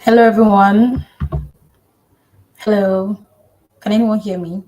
Hello, everyone. Hello. Can anyone hear me?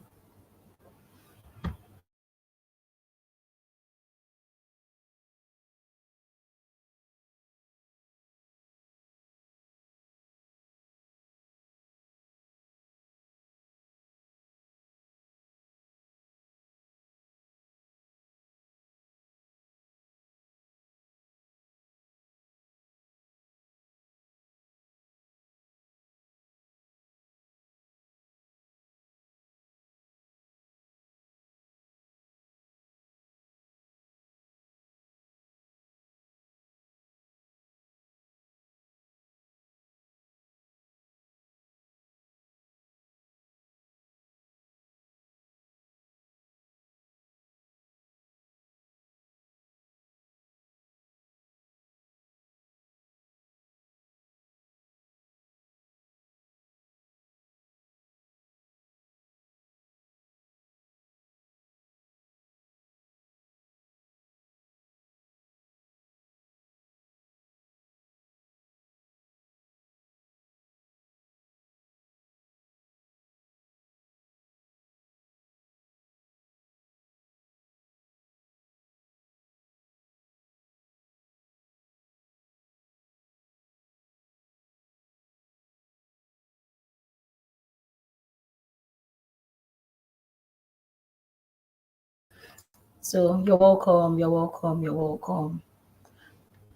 So you're welcome. You're welcome. You're welcome.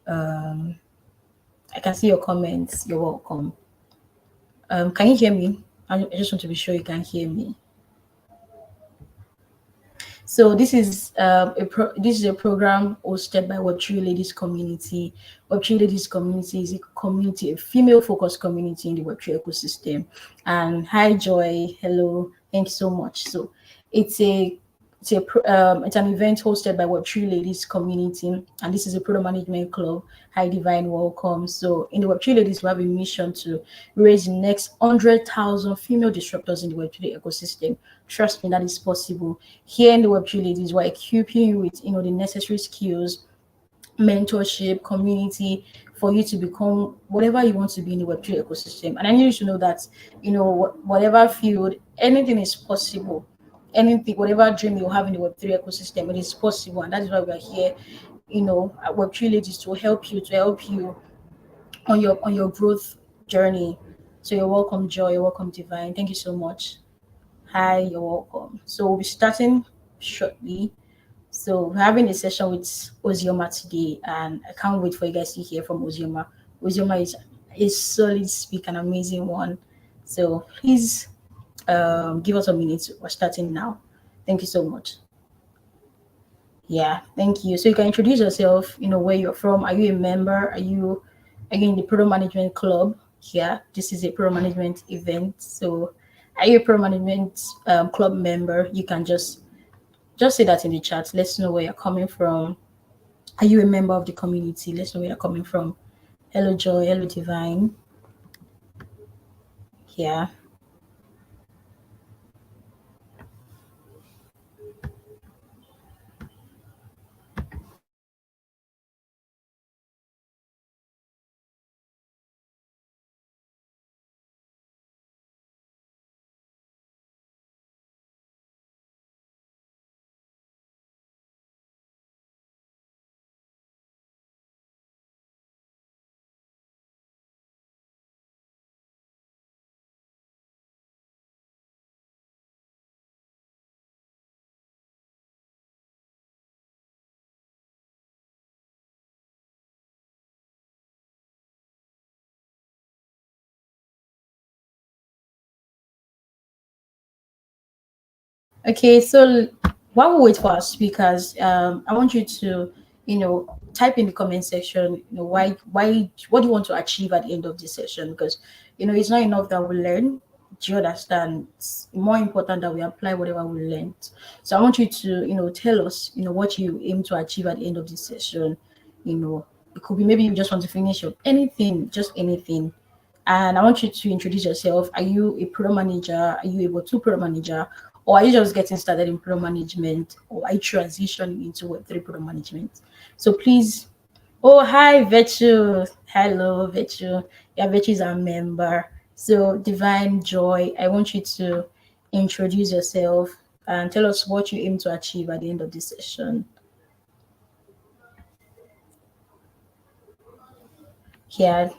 Um, I can see your comments. You're welcome. Can you hear me? I just want to be sure you can hear me. So this is a program hosted by Web3 Ladies Community. Web3 Ladies Community is a community, a female-focused community in the Web3 ecosystem. And hi, Joy. Hello. Thank you so much. So it's a it's an event hosted by Web3 Ladies Community, and this is a product management club. Hi, Divine, welcome. So in the Web3 Ladies, we have a mission to raise the next 100,000 female disruptors in the Web3 ecosystem. Trust me, that is possible. Here in the Web3 Ladies, we're equipping you with the necessary skills, mentorship, community for you to become whatever you want to be in the Web3 ecosystem. And I need you to know that, whatever field, anything is possible. Anything, whatever dream you have in the Web3 ecosystem, it is possible. And that is why we are here, at Web3 Ladies to help you on your growth journey. So you're welcome, Joy. You're welcome, Divine. Thank you so much. Hi, you're welcome. So we'll be starting shortly. So we're having a session with Ozioma today, and I can't wait for you guys to hear from Ozioma. Ozioma is a solid speaker, an amazing one. So please give us a minute. We're starting now. Thank you so much. Yeah, thank you. So you can introduce yourself, where you're from. Are you a member? Are you in the product management club? Yeah, this is a product management event. So are you a product management club member? You can just say that in the chat. Let's know where you're coming from. Are you a member of the community? Let's know where you're coming from. Hello, Joy. Hello, Divine. Yeah. Okay, so while we wait for our speakers, I want you to, type in the comment section, what do you want to achieve at the end of this session? Because, it's not enough that we learn. Do you understand? It's more important that we apply whatever we learned. So I want you to, tell us, what you aim to achieve at the end of this session. You know, it could be maybe you just want to finish your anything, just anything. And I want you to introduce yourself. Are you a product manager? Are you able to product manager? Or are you just getting started in product management? Or are you transitioning into Web3 product management? So please, Oh, hi, Virtue. Hello, Virtue. Yeah, Virtue is our member. So, Divine Joy, I want you to introduce yourself and tell us what you aim to achieve at the end of this session. Yeah,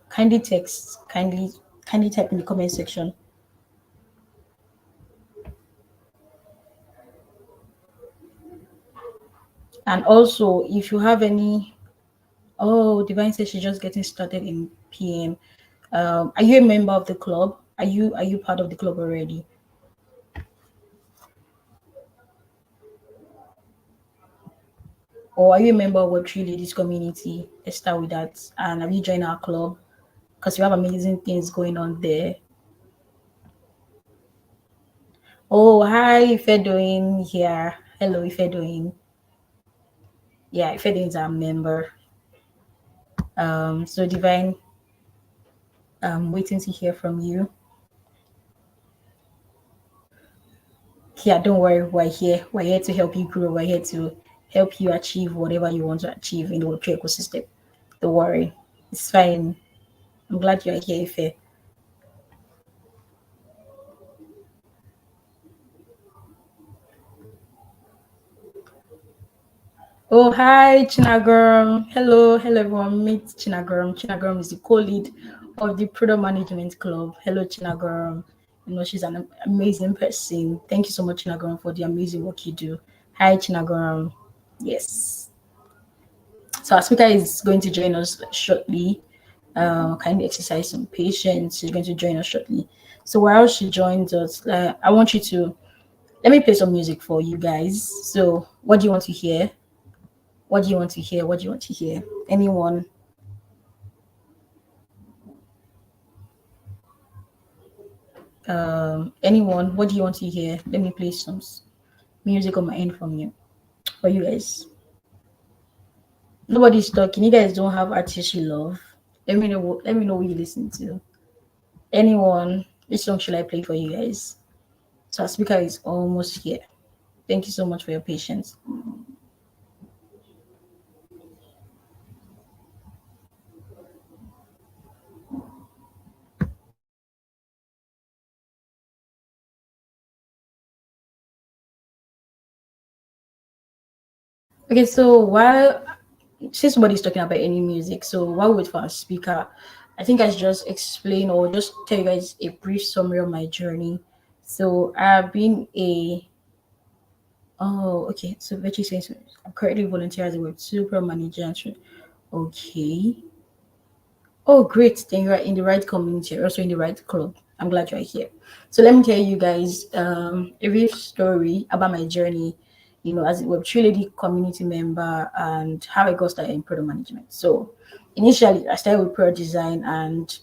kindly text, kindly type in the comment section. And also, if you have any, oh, Divine says she's just getting started in PM. Are you a member of the club? Are you part of the club already? Or are you a member of Web3 Ladies Community? Let's start with that. And have you joined our club? Because we have amazing things going on there. Oh, hi, Ife doing here. Hello, Ife doing. Yeah, Ife doing is our member. So Divine, waiting to hear from you. Yeah, don't worry, we're here. We're here to help you grow. We're here to help you achieve whatever you want to achieve in the Web3 ecosystem. Don't worry, it's fine. I'm glad you're here, Ife. Oh, hi, Chinagram. Hello, everyone. Meet Chinagram. Chinagram is the co-lead of the Product Management Club. Hello, Chinagram. You know, she's an amazing person. Thank you so much, Chinagram, for the amazing work you do. Hi, Chinagram. Yes. So our speaker is going to join us shortly. Kindly exercise some patience. She's going to join us shortly. So while she joins us, I want you to let me play some music for you guys. So what do you want to hear? What do you want to hear? What do you want to hear? Anyone? Anyone? What do you want to hear? Let me play some music on my end from you for you guys. Nobody's talking. You guys don't have artists you love. Let me know what you listen to. Anyone? Which song should I play for you guys? So our speaker is almost here. Thank you so much for your patience. Okay, so while since nobody's talking about any music, so while we wait for our speaker, I think I should just explain or just tell you guys a brief summary of my journey. So I've been a oh okay, so Virtue says I'm currently volunteering as a Web Super Manager. Okay. Oh, great. Then you're in the right community. You're also in the right club. I'm glad you're here. So let me tell you guys a brief story about my journey, you know, as a Web3 Lady community member and how I got started in product management. So initially, I started with product design and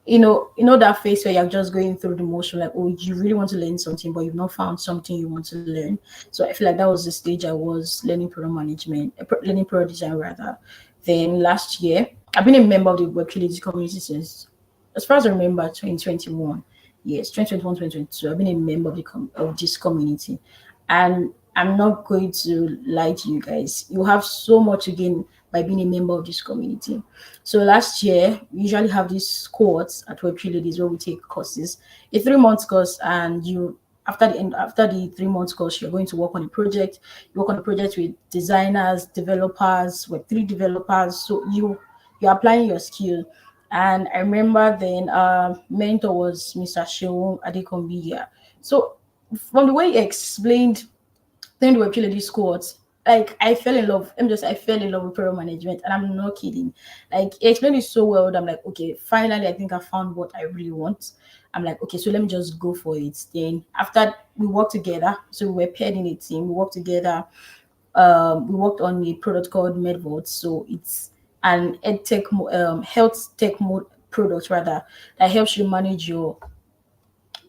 you know that phase where you're just going through the motion, like, oh, you really want to learn something, but you've not found something you want to learn. So I feel like that was the stage I was learning product management, learning product design rather. Then last year, I've been a member of the Web Trilogy community since, as far as I remember, 2021. Yes, 2021, 2022. I've been a member of of this community, and I'm not going to lie to you guys. You have so much to gain by being a member of this community. So last year, we usually have these cohorts at Web3 Ladies where we take courses, a 3 month course, and you after the 3 months course, you're going to work on a project. You work on a project with designers, developers, Web3 developers. So you're applying your skill. And I remember then mentor was Mr. Sheung Adekombi. So from the way he explained then we were purely squads. Like I fell in love. I fell in love with product management, and I'm not kidding. Like he explained it so well that I'm like, okay, finally, I think I found what I really want. I'm like, okay, so let me just go for it. Then after we worked together, so we were paired in a team. We worked together. We worked on a product called MedVote. So it's an health tech mode product rather that helps you manage your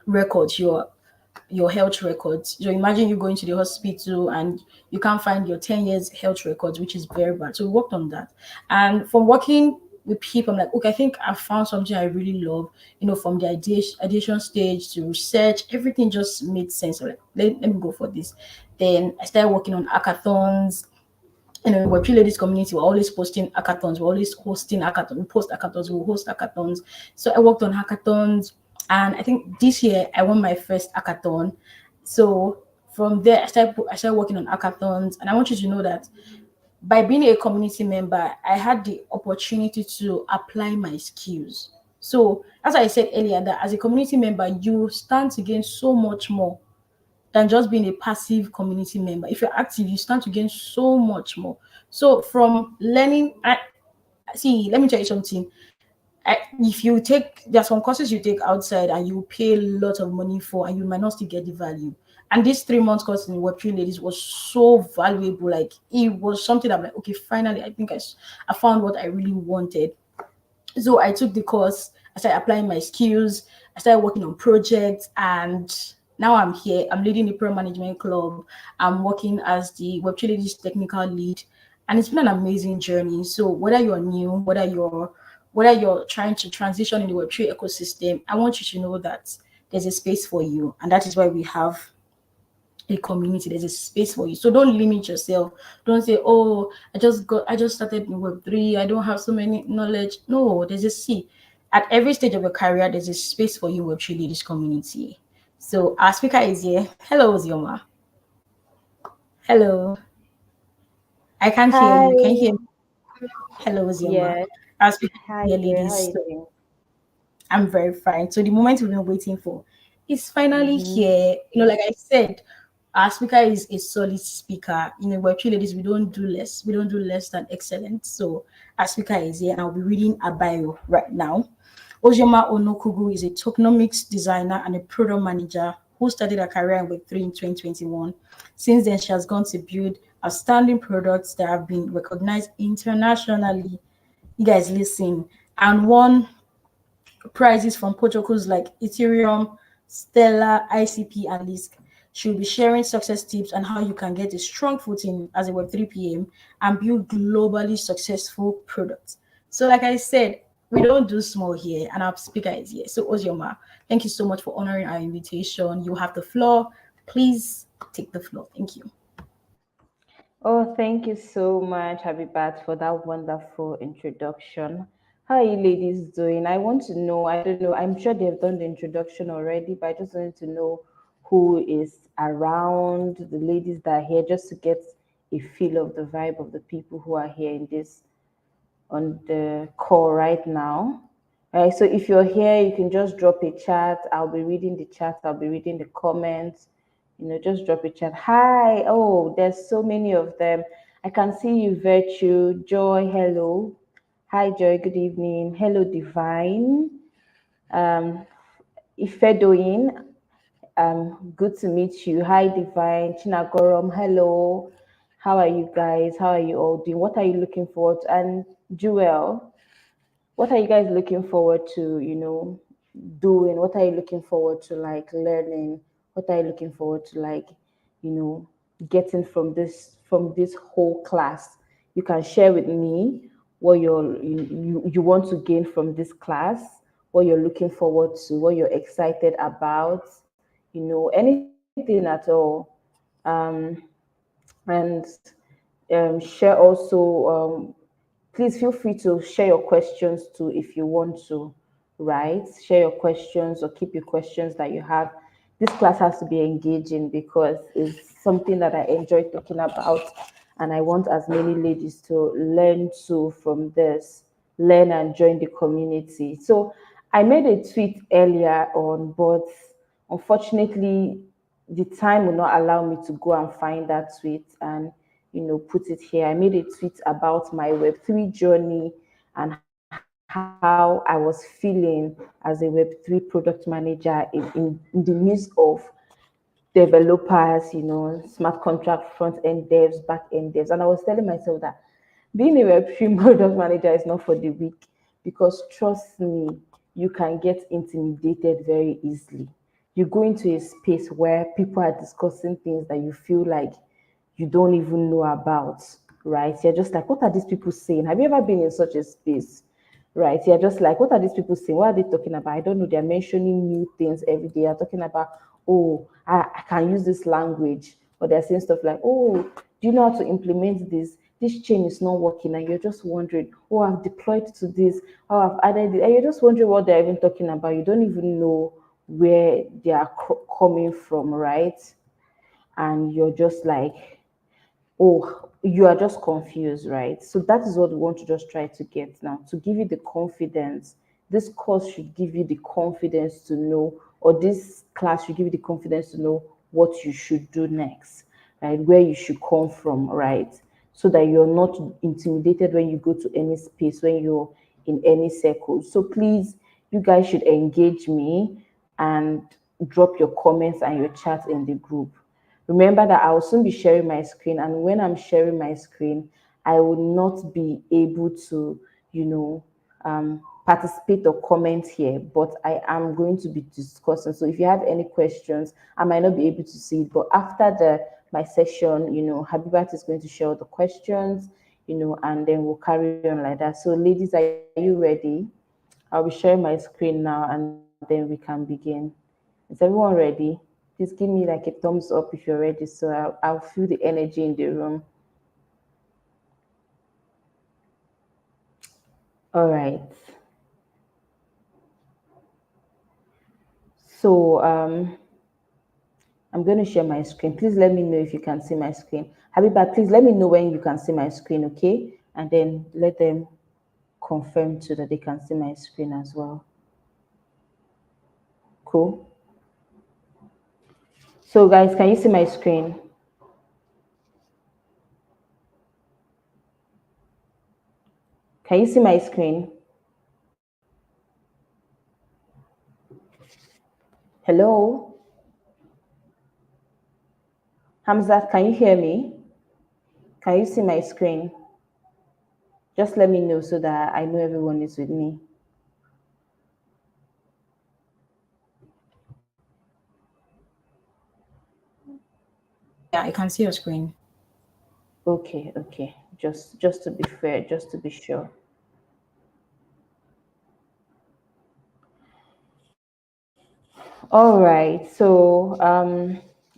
records, your health records. So imagine you going to the hospital and you can't find your 10 years health records, which is very bad. So we worked on that. And from working with people, I'm like, okay, I think I found something I really love. You know, from the ideation stage to research, everything just made sense. So like, let me go for this. Then I started working on hackathons, in Web3 ladies community, we're always posting hackathons, we're always hosting hackathons, we post hackathons, we host hackathons. So I worked on hackathons, and I think this year I won my first hackathon. So from there, I started working on hackathons, and I want you to know that by being a community member, I had the opportunity to apply my skills. So, as I said earlier, that as a community member, you stand to gain so much more than just being a passive community member. If you're active, you stand to gain so much more. So, from learning, see, let me tell you something. If you take, there are some courses you take outside and you pay a lot of money for, and you might not still get the value. And this 3 months course in Web3 ladies was so valuable. Like, it was something I'm like, okay, finally, I think I found what I really wanted. So I took the course, I started applying my skills, I started working on projects, and now I'm here. I'm leading the Pro Management Club. I'm working as the Web3 Ladies technical lead, and it's been an amazing journey. So whether you're new, whether you're trying to transition in the Web3 ecosystem, I want you to know that there's a space for you, and that is why we have a community. There's a space for you. So don't limit yourself. Don't say, oh, I just started in Web3. I don't have so many knowledge. No, there's a see. At every stage of your career, there's a space for you in Web3 ladies community. So our speaker is here. Hello, Zioma. Hello. I can't hear Hi, you. Can you hear me? Hello, Zioma. yes. Our speaker is Hi here, there. How are ladies. you So doing? I'm very fine. So the moment we've been waiting for is finally Mm-hmm. here. Like I said, our speaker is a solid speaker. Web3 ladies, we don't do less. We don't do less than excellent. So our speaker is here, and I'll be reading a bio right now. Ojema Onokugu is a tokenomics designer and a product manager who started her career in Web3 in 2021. Since then, she has gone to build outstanding products that have been recognized internationally. You guys listen. And won prizes from protocols like Ethereum, Stellar, ICP, and Lisk. She'll be sharing success tips and how you can get a strong footing as a Web3 PM and build globally successful products. So, like I said, we don't do small here, and our speaker is here. So, Ozioma, thank you so much for honoring our invitation. You have the floor. Please take the floor. Thank you. Oh, thank you so much, Habibat, for that wonderful introduction. How are you ladies doing? I want to know, I don't know, I'm sure they've done the introduction already, but I just wanted to know who is around, the ladies that are here, just to get a feel of the vibe of the people who are here in this on the call right now. All right, so if you're here, you can just drop a chat. I'll be reading the chat, I'll be reading the comments. Just drop a chat. Hi. Oh, there's so many of them. I can see you, Virtue. Joy, hello. Hi, Joy, good evening. Hello, Divine. Um, Ifedoyin, good to meet you. Hi, Divine. Chinagorom, hello. How are you guys? How are you all doing? What are you looking forward to? And Jewel, what are you guys looking forward to, doing? What are you looking forward to, like, learning? What are you looking forward to, like, you know getting from this whole class? You can share with me what you want to gain from this class, what you're looking forward to, what you're excited about, anything at all. Um and share also. Please feel free to share your questions too if you want to, right? Share your questions or keep your questions that you have. This class has to be engaging because it's something that I enjoy talking about, and I want as many ladies to learn too from this, learn and join the community. So I made a tweet earlier on, but unfortunately the time will not allow me to go and find that tweet and put it here. I made a tweet about my Web3 journey and how I was feeling as a Web3 product manager in the midst of developers, smart contract front end devs, back end devs. And I was telling myself that being a Web3 product manager is not for the weak, because trust me, you can get intimidated very easily. You go into a space where people are discussing things that you feel like you don't even know about, right? You're just like, what are these people saying? Have you ever been in such a space? Right. You're just like, what are these people saying? What are they talking about? I don't know. They're mentioning new things every day. They're talking about, oh, I can use this language. Or they're saying stuff like, oh, do you know how to implement this? this chain is not working, and you're just wondering, oh, I've deployed to this, oh, I've added it, and you're just wondering what they're even talking about. You don't even know where they are coming from, right? And you're just like, oh, you are just confused, right? So that is what we want to just try to get now, to give you the confidence. This course should give you the confidence to know, or this class should give you the confidence to know what you should do next, right? Where you should come from, right? So that you're not intimidated when you go to any space, when you're in any circle. So please, you guys should engage me and drop your comments and your chat in the group. Remember that I will soon be sharing my screen, and when I'm sharing my screen, I will not be able to, you know, participate or comment here, but I am going to be discussing. So if you have any questions, I might not be able to see it, but after the my session, Habibat is going to share the questions, and then we'll carry on like that. So ladies, are you ready? I'll be sharing my screen now, and then we can begin. Is everyone ready? Please give me like a thumbs up if you're ready, so I'll feel the energy in the room. All right. So I'm going to share my screen. Please let me know if you can see my screen. Habiba, please let me know when you can see my screen, okay? And then let them confirm too that they can see my screen as well. Cool. So guys, can you see my screen? Can you see my screen? Hello? Hamzat, can you hear me? Can you see my screen? Just let me know so that I know everyone is with me. Yeah, I can see your screen. Okay, okay. Just to be fair, just to be sure. All right. So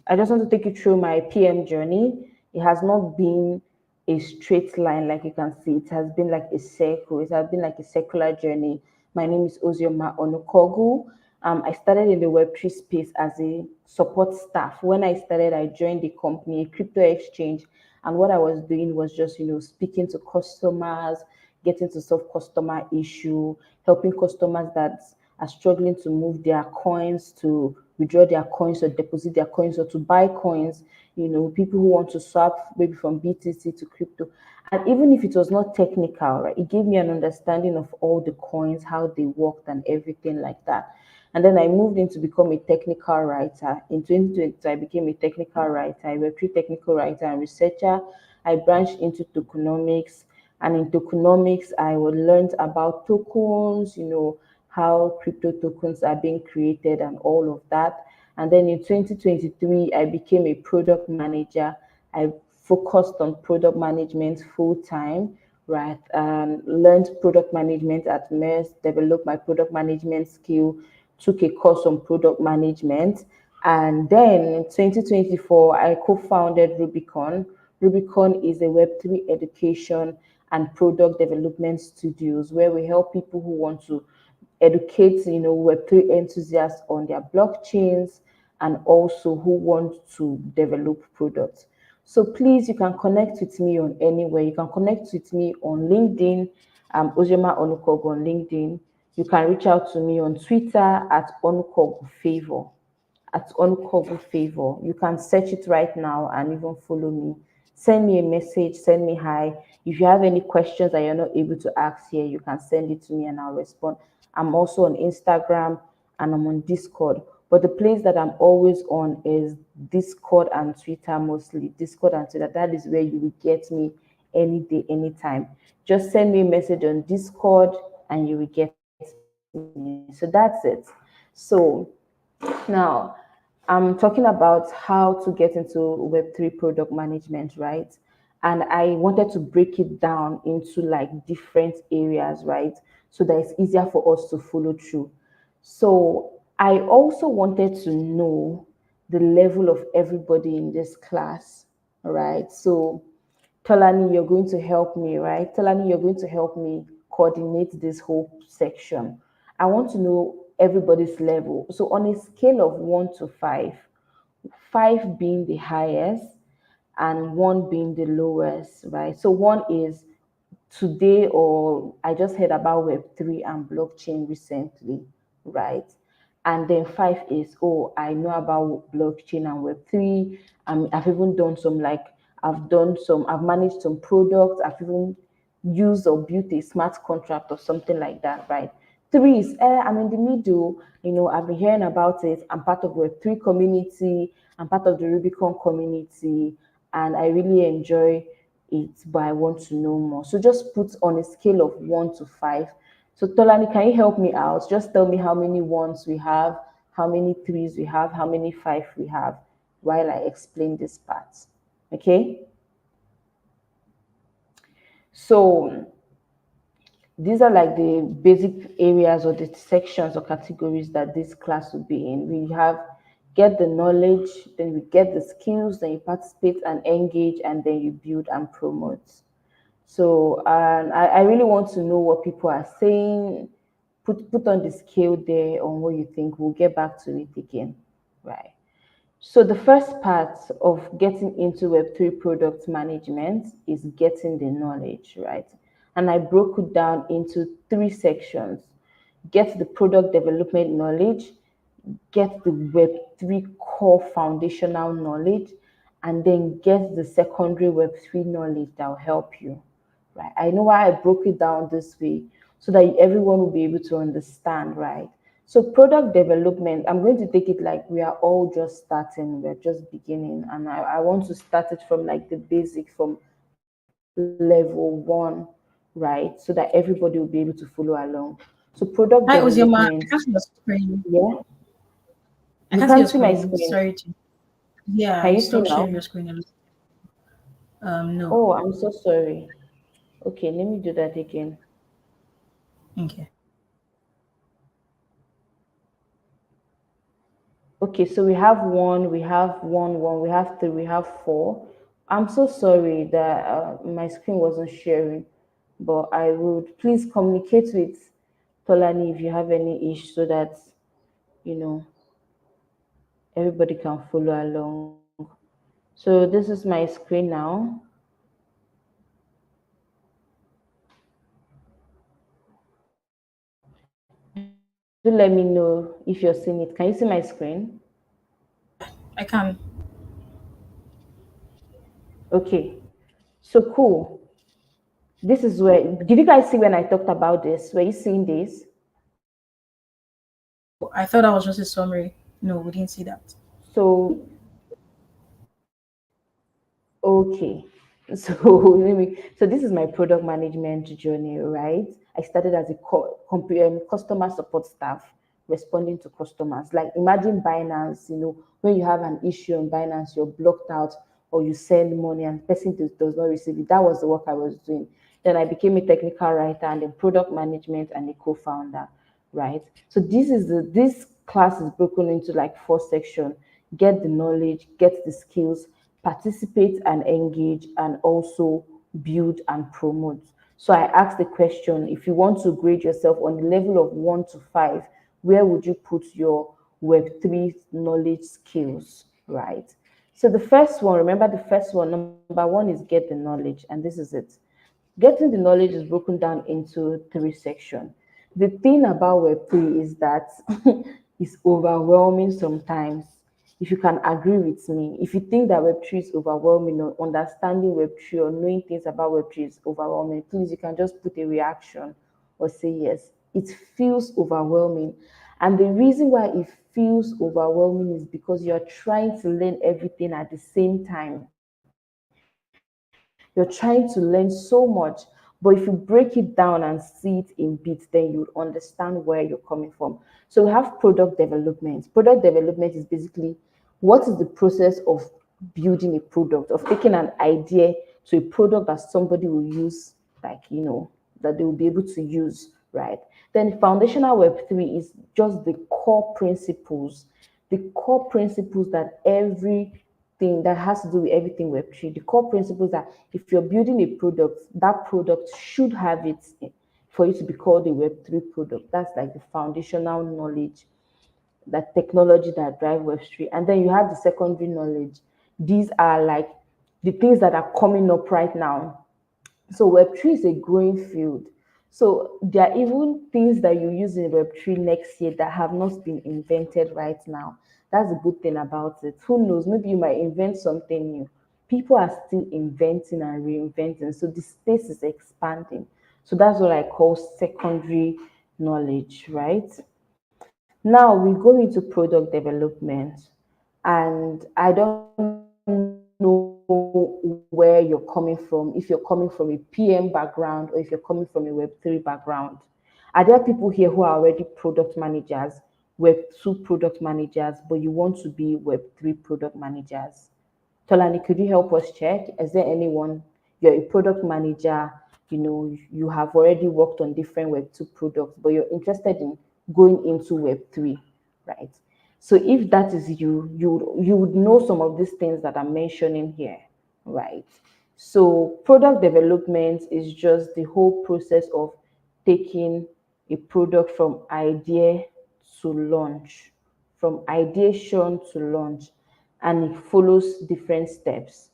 I just want to take you through my PM journey. It has not been a straight line like you can see. It has been like a circle. It has been like a circular journey. My name is Ozioma Onukogu. I started in the Web3 space as a support staff. When I started, I joined the company, a crypto exchange, and what I was doing was just, speaking to customers, getting to solve customer issue, helping customers that are struggling to move their coins, to withdraw their coins or deposit their coins or to buy coins, people who want to swap maybe from BTC to crypto. And even if it was not technical, right, it gave me an understanding of all the coins, how they worked and everything like that. And then I moved in to become a technical writer. In 2020, I became a technical writer, a Web3 technical writer and researcher. I branched into tokenomics. And in tokenomics, I learned about tokens, how crypto tokens are being created and all of that. And then in 2023, I became a product manager. I focused on product management full time, right? Learned product management at MERS, developed my product management skill, took a course on product management. And then in 2024, I co-founded Rubicon. Rubicon is a Web3 education and product development studios where we help people who want to educate, Web3 enthusiasts on their blockchains and also who want to develop products. So please, you can connect with me on anywhere. You can connect with me on LinkedIn. Ojema Onukogu on LinkedIn. You can reach out to me on Twitter at Onukogu Favor. At Onukogu Favor. You can search it right now and even follow me. Send me a message, send me hi. If you have any questions that you're not able to ask here, you can send it to me and I'll respond. I'm also on Instagram and I'm on Discord. But the place that I'm always on is Discord and Twitter mostly. Discord and Twitter. That is where you will get me any day, anytime. Just send me a message on Discord and you will get me. So that's it. So now I'm talking about how to get into Web3 product management, right? And I wanted to break it down into like different areas, right? So that it's easier for us to follow through. So I also wanted to know the level of everybody in this class, right? So Tolani, you're going to help me, right? Tolani, you're going to help me coordinate this whole section. I want to know everybody's level. So on a scale of 1 to 5, 5 being the highest and 1 being the lowest, right? So 1 is today, or I just heard about Web3 and blockchain recently, right? And then 5 is, oh, I know about blockchain and Web3. I've even done some, like, I've managed some products, I've even used or built a smart contract or something like that, right? 3 is, I'm in the middle, I've been hearing about it. I'm part of Web3 community, I'm part of the Rubicon community, and I really enjoy it, but I want to know more. So just put on a scale of 1 to 5. So Tolani, can you help me out? Just tell me how many ones we have, how many threes we have, how many 5 we have, while I explain this part. Okay? So these are like the basic areas or the sections or categories that this class will be in. We have get the knowledge, then we get the skills, then you participate and engage, and then you build and promote. So I really want to know what people are saying. Put on the scale there on what you think. We'll get back to it again. Right. So the first part of getting into Web3 product management is getting the knowledge, right? And I broke it down into 3 sections. Get the product development knowledge, get the Web3 core foundational knowledge, and then get the secondary Web3 knowledge that will help you. Right? I know why I broke it down this way, so that everyone will be able to understand, right? So product development, I'm going to take it like we are all just starting, we're just beginning, and I want to start it from like the basic, from level 1, right? So that everybody will be able to follow along. So product Hi, Ozioma. development, I can't see your screen. yeah. I You can't see your can't see my screen. screen. Sorry to. Yeah, Can you you see stopped sharing now? your screen a little. No. Oh, I'm so sorry. Okay, let me do that again. Okay. Okay, so we have one, we have one, we have three, we have four. I'm so sorry that my screen wasn't sharing, but I would please communicate with Tolani if you have any issue, so that you know everybody can follow along. So this is my screen now. Do let me know if you're seeing it. Can you see my screen? Yeah, I can. Okay, so cool. This is where, did you guys see when I talked about this? Were you seeing this? Oh, I thought that was just a summary. No, we didn't see that. So okay. So so this is my product management journey, right? I started as a customer support staff responding to customers. Like imagine Binance, when you have an issue on Binance, you're blocked out or you send money and the person does not receive it. That was the work I was doing. Then I became a technical writer and then product management and a co-founder, right? So this class is broken into like 4 sections: get the knowledge, get the skills, participate and engage, and also build and promote. So I asked the question, if you want to grade yourself on the level of 1 to 5, where would you put your Web3 knowledge skills, right? So the first one, remember the first one, number 1 is get the knowledge, and this is it. Getting the knowledge is broken down into 3 sections. The thing about Web3 is that it's overwhelming sometimes. If you can agree with me, if you think that Web3 is overwhelming, or understanding Web3 or knowing things about Web3 is overwhelming, please, you can just put a reaction or say yes. It feels overwhelming. And the reason why it feels overwhelming is because you're trying to learn everything at the same time. You're trying to learn so much, but if you break it down and see it in bits, then you would understand where you're coming from. So we have product development. Product development is basically what is the process of building a product, of taking an idea to a product that somebody will use, like, that they will be able to use, right? Then foundational Web3 is just the core principles that everything thing that has to do with everything Web3. The core principles are if you're building a product, that product should have it for it to be called a Web3 product. That's like the foundational knowledge, that technology that drive Web3. And then you have the secondary knowledge. These are like the things that are coming up right now. So Web3 is a growing field. So there are even things that you use in Web3 next year that have not been invented right now. That's a good thing about it. Who knows? Maybe you might invent something new. People are still inventing and reinventing. So the space is expanding. So that's what I call secondary knowledge, right? Now we go into product development, and I don't know where you're coming from, if you're coming from a PM background or if you're coming from a Web3 background. Are there people here who are already product managers, Web2 product managers, but you want to be Web3 product managers? Tolani, could you help us check? Is there anyone, you're a product manager, you have already worked on different Web2 products, but you're interested in going into Web3, right? So if that is you, you would know some of these things that I'm mentioning here, right? So product development is just the whole process of taking a product from idea to launch, from ideation to launch, and it follows different steps.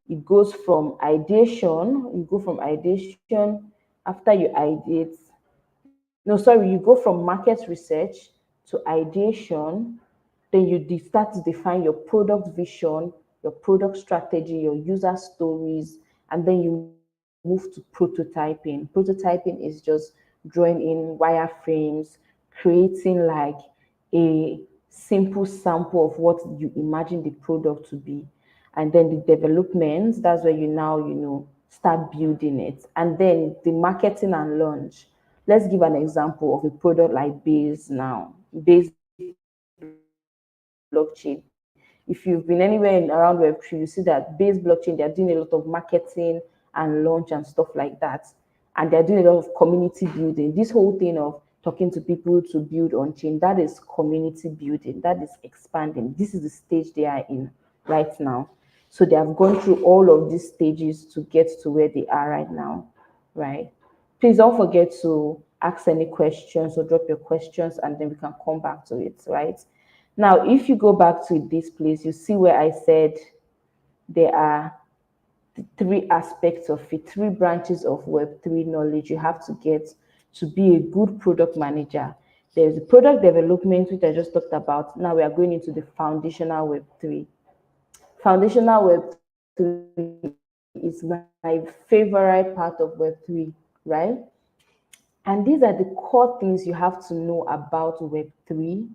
It goes from ideation, you go from ideation, after you ideate, no, sorry, you go from market research to ideation, then you start to define your product vision, your product strategy, your user stories, and then you move to prototyping. Prototyping is just drawing in wireframes, creating like a simple sample of what you imagine the product to be. And then the development, that's where you now, start building it. And then the marketing and launch. Let's give an example of a product like Base now. Base blockchain. If you've been anywhere around Web3, you see that Base blockchain, they are doing a lot of marketing and launch and stuff like that. And they're doing a lot of community building. This whole thing of talking to people to build on chain, that is community building, that is expanding. This is the stage they are in right now. So they have gone through all of these stages to get to where they are right now, right? Please don't forget to ask any questions or drop your questions and then we can come back to it, right? Now, if you go back to this place, you see where I said there are three aspects of it, three branches of Web3 knowledge you have to get to be a good product manager. There's the product development, which I just talked about. Now we are going into the foundational Web3. Foundational Web3 is my favorite part of Web3, right? And these are the core things you have to know about Web3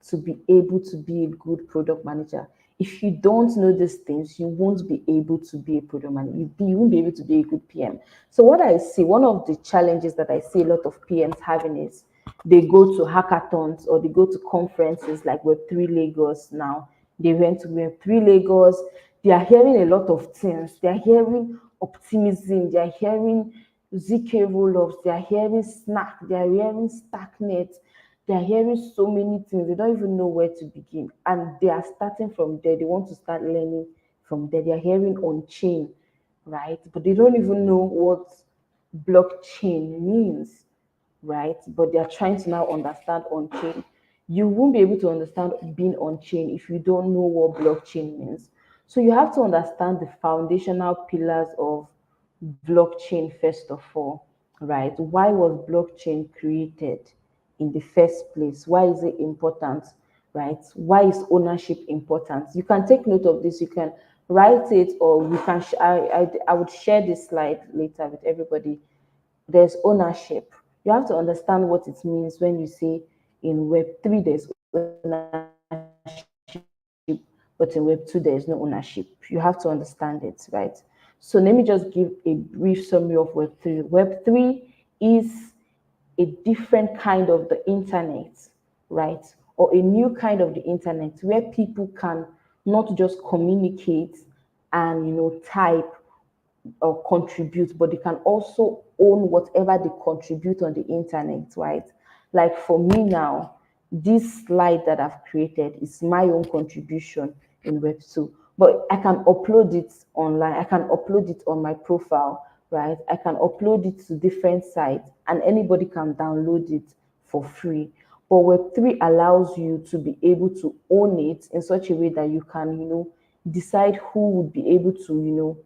to be able to be a good product manager. If you don't know these things, you won't be able to be a product manager. You won't be able to be a good PM. So what I see, one of the challenges that I see a lot of PMs having is they go to hackathons or they go to conferences like Web3 Lagos now. They went to Web3 Lagos. They are hearing a lot of things. They are hearing optimism. They are hearing ZK roll-ups. They are hearing Snack. They are hearing Stacknet. They are hearing so many things. They don't even know where to begin. And they are starting from there. They want to start learning from there. They are hearing on chain, right? But they don't even know what blockchain means, right? But they are trying to now understand on chain. You won't be able to understand being on chain if you don't know what blockchain means. So you have to understand the foundational pillars of blockchain first of all, right? Why was blockchain created in the first place? Why is it important, right? Why is ownership important? You can take note of this. You can write it, or we can. I would share this slide later with everybody. There's ownership. You have to understand what it means when you say in Web3 there's ownership, but in Web2 there is no ownership. You have to understand it, right? So let me just give a brief summary of Web3. Web3 is a different kind of the internet, right? Or a new kind of the internet where people can not just communicate and type or contribute, but they can also own whatever they contribute on the internet, right? Like for me now, this slide that I've created is my own contribution in Web2. but I can upload it online. I can upload it on my profile, right? I can upload it to different sites and anybody can download it for free. But Web3 allows you to be able to own it in such a way that you can, decide who would be able to,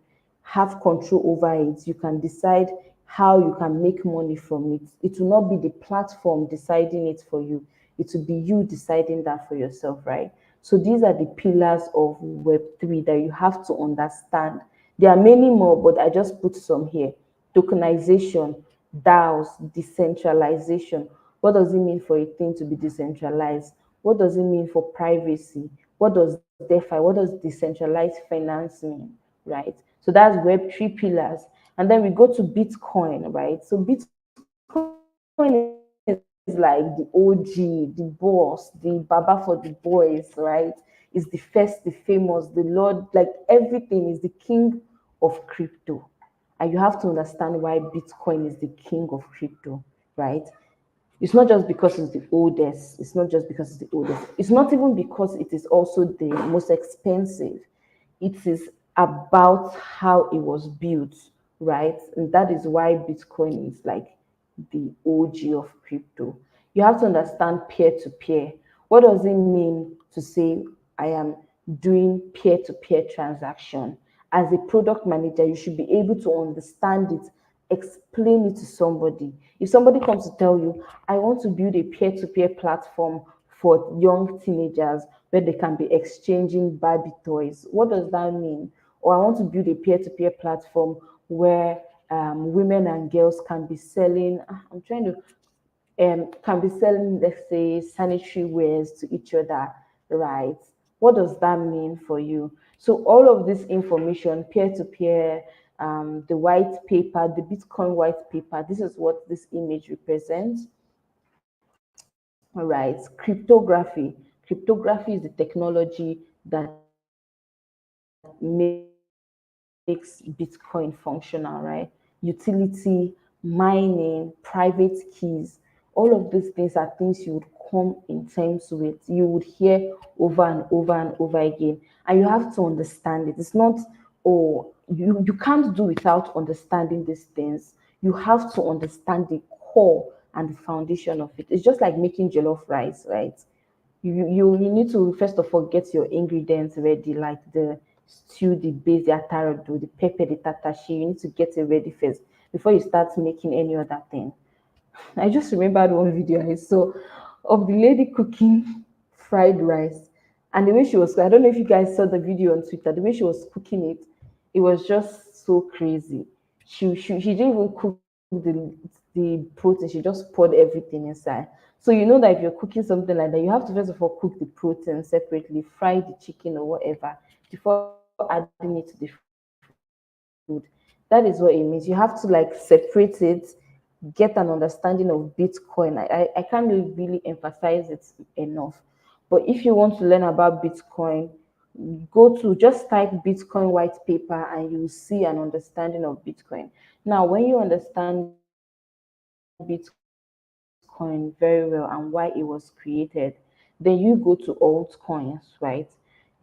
have control over it. You can decide how you can make money from it. It will not be the platform deciding it for you. It will be you deciding that for yourself, right? So these are the pillars of Web3 that you have to understand. There are many more, but I just put some here. Tokenization, DAOs, decentralization. What does it mean for a thing to be decentralized? What does it mean for privacy? What does DeFi, what does decentralized finance mean, right? So that's Web3 pillars. And then we go to Bitcoin, right? So Bitcoin is like the OG, the boss, the Baba for the boys, right? Is the first, the famous, the Lord, like everything is the king of crypto. And you have to understand why Bitcoin is the king of crypto, right? It's not just because it's the oldest. It's not just because it's the oldest. It's not even because it is also the most expensive. It is about how it was built, right? And that is why Bitcoin is like the OG of crypto. You have to understand peer to peer. What does it mean to say I am doing peer to peer transaction? As a product manager, you should be able to understand it, explain it to somebody. If somebody comes to tell you, I want to build a peer to peer platform for young teenagers where they can be exchanging Barbie toys, what does that mean? Or I want to build a peer to peer platform where women and girls can be selling. I'm trying to can be selling, let's say, sanitary wares to each other, right? What does that mean for you? So all of this information, peer to peer, the white paper, the Bitcoin white paper, this is what this image represents. All right, cryptography. Cryptography is the technology that makes Bitcoin functional, right? Utility, mining, private keys, all of these things are things you would come in terms with. You would hear over and over and over again, and you have to understand it. It's not, oh, you can't do without understanding these things. You have to understand the core and the foundation of it. It's just like making jollof rice, right? You need to first of all get your ingredients ready, like the stew, the base, the atarado, the pepper, the tatashi. You need to get it ready first before you start making any other thing. I just remembered one video I saw of the lady cooking fried rice, and the way she was, I don't know if you guys saw the video on Twitter, the way she was cooking it, it was just so crazy. She didn't even cook the protein, she just poured everything inside. So you know that if you're cooking something like that, you have to first of all cook the protein separately, fry the chicken or whatever before adding it to the food. That is what it means. You have to like separate it, get an understanding of Bitcoin. I can't really emphasize it enough. But if you want to learn about Bitcoin, go to just type Bitcoin white paper and you'll see an understanding of Bitcoin. Now, when you understand Bitcoin very well and why it was created, then you go to altcoins, right?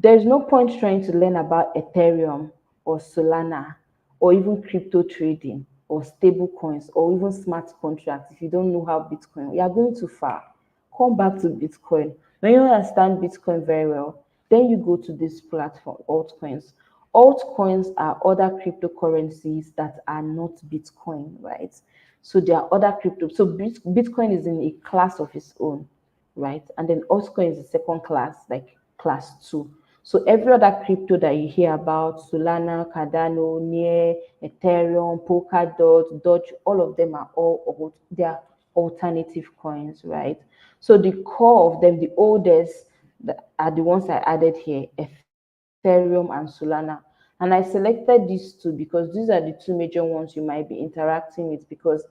There's no point trying to learn about Ethereum or Solana or even crypto trading or stable coins or even smart contracts if you don't know how Bitcoin, you are going too far. Come back to Bitcoin. When you understand Bitcoin very well, then you go to this platform, altcoins. Altcoins are other cryptocurrencies that are not Bitcoin, right? So there are other crypto. So Bitcoin is in a class of its own, right? And then altcoin is the second class, like class two. So every other crypto that you hear about, Solana, Cardano, Near, Ethereum, Polkadot, Doge, all of them are they are alternative coins, right? So the core of them, the oldest, are the ones I added here, Ethereum and Solana. And I selected these two because these are the two major ones you might be interacting with because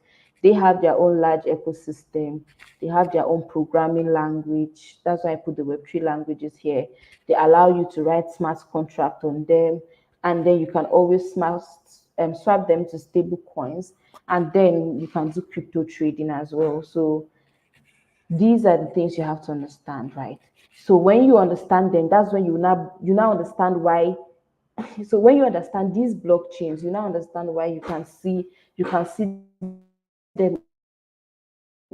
they have their own large ecosystem, they have their own programming language. That's why I put the Web3 languages here. They allow you to write smart contract on them, and then you can always swap them to stable coins, and then you can do crypto trading as well. So these are the things you have to understand, right? So when you understand them, that's when you now understand why So when you understand these blockchains, you now understand why you can see them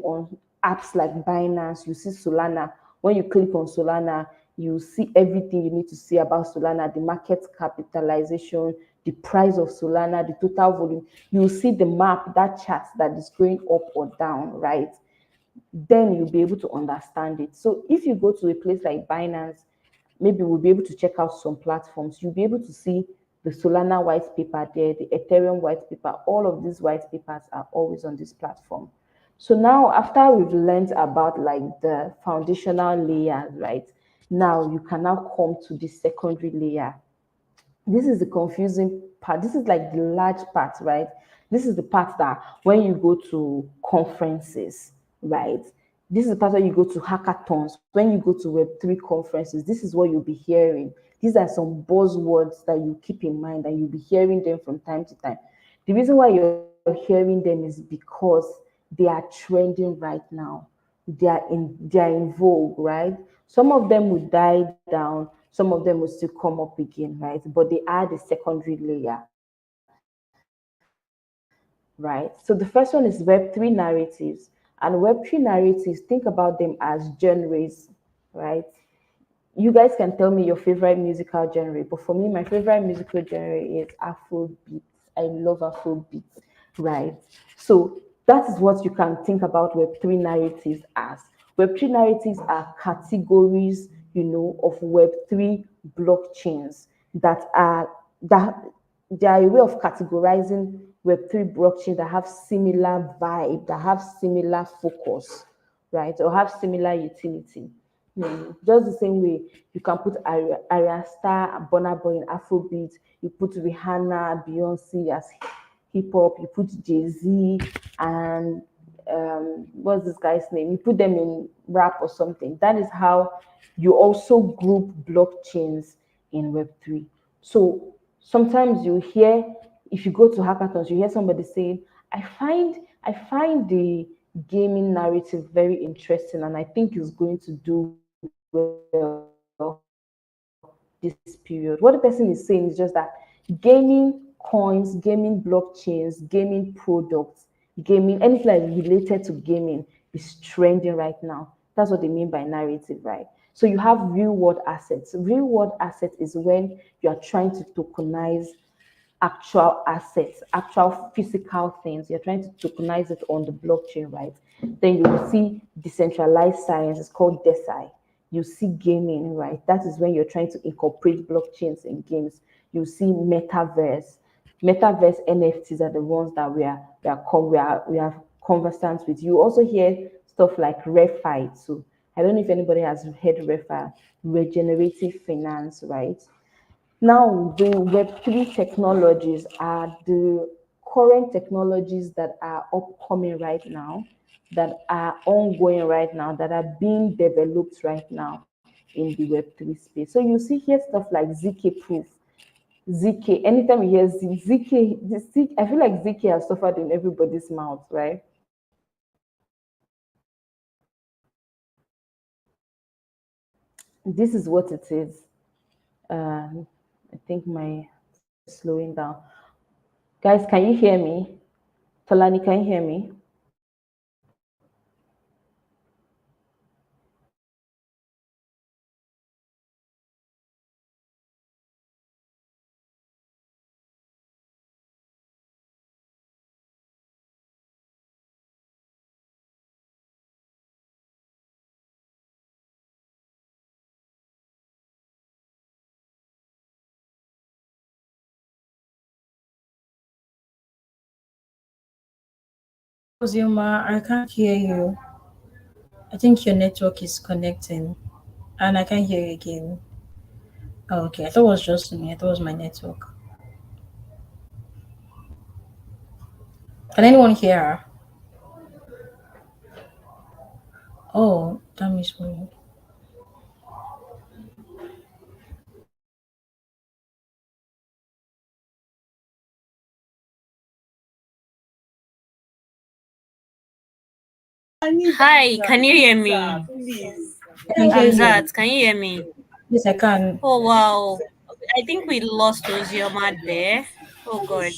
on apps like Binance. You see Solana. When you click on Solana, you see everything you need to see about Solana, the market capitalization, the price of Solana, the total volume. You will see the map, that chart that is going up or down, right? Then you'll be able to understand it. So if you go to a place like Binance, maybe we'll be able to check out some platforms. You'll be able to see the Solana white paper there, the Ethereum white paper. All of these white papers are always on this platform. So now, after we've learned about like the foundational layers, right? Now you can now come to the secondary layer. This is the confusing part. This is like the large part, right? This is the part that when you go to conferences, right? This is the part where you go to hackathons, when you go to Web3 conferences, this is what you'll be hearing. These are some buzzwords that you keep in mind and you'll be hearing them from time to time. The reason why you're hearing them is because they are trending right now. They are in vogue, right? Some of them will die down, some of them will still come up again, right? But they are the secondary layer, right? So the first one is Web3 narratives. And Web3 narratives, think about them as genres, right? You guys can tell me your favorite musical genre, but for me, my favorite musical genre is Afrobeat. I love Afrobeat, right? So that is what you can think about Web3 narratives as. Web3 narratives are categories, of Web3 blockchains that they are a way of categorizing Web3 blockchains that have similar vibe, that have similar focus, right? Or have similar utility. Just the same way you can put Arya Star and Burna Boy in Afrobeat, you put Rihanna, Beyonce as hip hop, you put Jay Z and what's this guy's name? You put them in rap or something. That is how you also group blockchains in Web3. So sometimes you hear, if you go to hackathons, you hear somebody saying, I find the gaming narrative very interesting and I think it's going to do well this period. What the person is saying is just that gaming coins, gaming blockchains, gaming products, gaming, anything that is related to gaming is trending right now. That's what they mean by narrative, right? So you have real world assets. Real world asset is when you are trying to tokenize actual assets, actual physical things. You're trying to tokenize it on the blockchain, right? Then you will see decentralized science, it's called DeSci. You see gaming, right? That is when you're trying to incorporate blockchains in games. You see metaverse. Metaverse NFTs are the ones that we are conversant with. You also hear stuff like ReFi too. I don't know if anybody has heard ReFi, regenerative finance, right? Now, the Web3 technologies are the current technologies that are upcoming right now, that are ongoing right now, that are being developed right now in the Web3 space. So you see here stuff like ZK proof. ZK, anytime you hear ZK, I feel like ZK has suffered in everybody's mouth, right? This is what it is. I think my is slowing down. Guys, can you hear me? Tolani, can you hear me? Ozilma, I can't hear you. I think your network is connecting, and I can't hear you again. Oh, okay, I thought it was just me. I thought it was my network. Can anyone hear her? Oh, that means weird. Hi, can you hear me? I can hear you. Hamzat, can you hear me? Yes, I can. Oh wow. I think we lost Ozioma there. Oh God.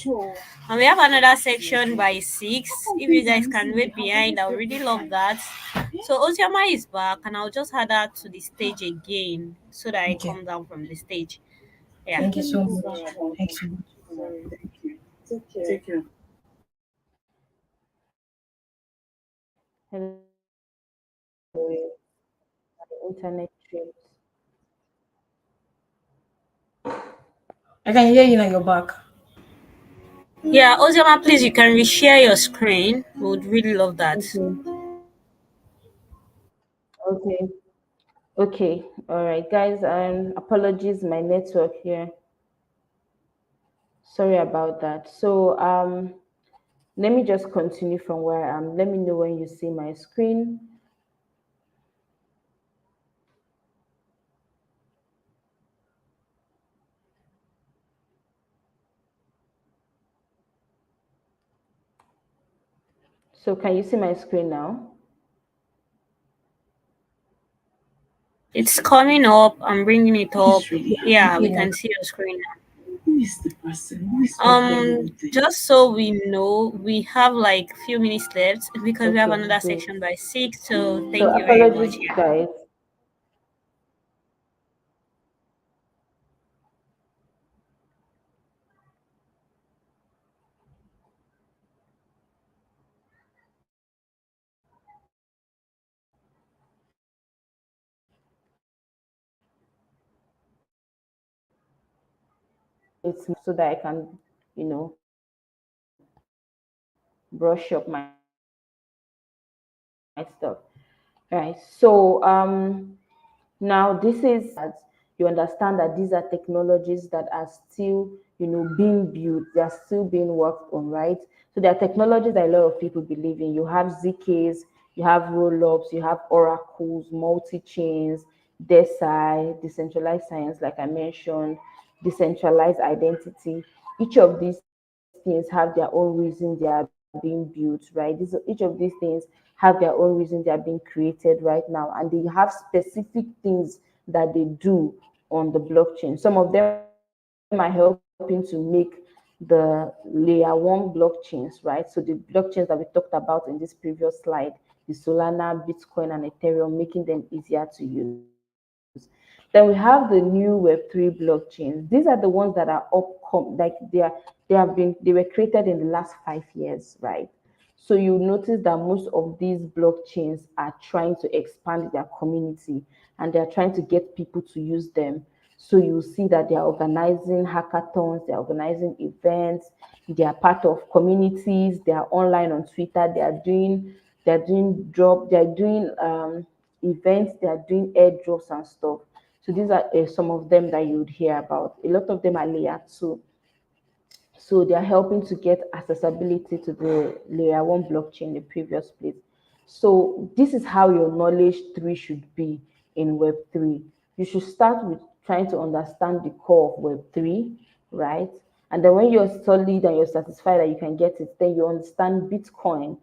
And we have another section by six. If you guys can wait behind, I would really love that. So Ozioma is back, and I'll just add her to the stage again so that I Okay. come down from the stage. Yeah. Thank you so much. Thanks so much. Hello, internet trips. I can hear you now. You're back. Yeah, Ozioma, please, you can reshare your screen. We would really love that. Okay, okay, okay. All right, guys. Apologies, my network here. Sorry about that. So, let me just continue from where I am. Let me know when you see my screen. So, can you see my screen now? It's coming up. I'm bringing it up. Yeah, we You know, can see your screen now. Just so we know, we have like few minutes left because we have Okay, another good. section by six. So So, thank you very much. apologies, Yeah. guys. It's so that I can, you know, brush up my stuff. Right. So, now this is that you understand that these are technologies that are still, being built. They are still being worked on, right? So there are technologies that a lot of people believe in. You have ZKs, you have roll-ups, you have oracles, multi-chains, DeSci, decentralized science, like I mentioned, decentralized identity. Each of these things have their own reason they are being built, right? Each of these things have their own reason they are being created right now, and they have specific things that they do on the blockchain. Some of them are helping to make the layer one blockchains, right? So the blockchains that we talked about in this previous slide, the Solana, Bitcoin, and Ethereum, making them easier to use. Then we have the new Web3 blockchains. These are the ones that are they were created in the last 5 years, right? So you notice that most of these blockchains are trying to expand their community, and they're trying to get people to use them. So you see that they are organizing hackathons, they're organizing events, they are part of communities, they are online on Twitter, they're doing events, they are doing airdrops and stuff. So these are some of them that you would hear about. A lot of them are layer two, so they are helping to get accessibility to the layer one blockchain in the previous place. So this is how your knowledge tree should be in Web3. You should start with trying to understand the core of Web3, right? And then when you're solid and you're satisfied that you can get it, then you understand Bitcoin,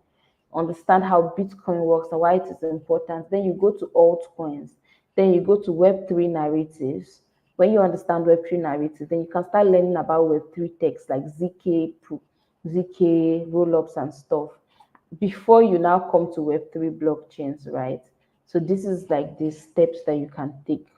understand how Bitcoin works and why it is important. Then you go to altcoins. Then you go to Web3 narratives. When you understand Web3 narratives, then you can start learning about Web3 techs like ZK, rollups, and stuff before you now come to Web3 blockchains, right? So this is like the steps that you can take.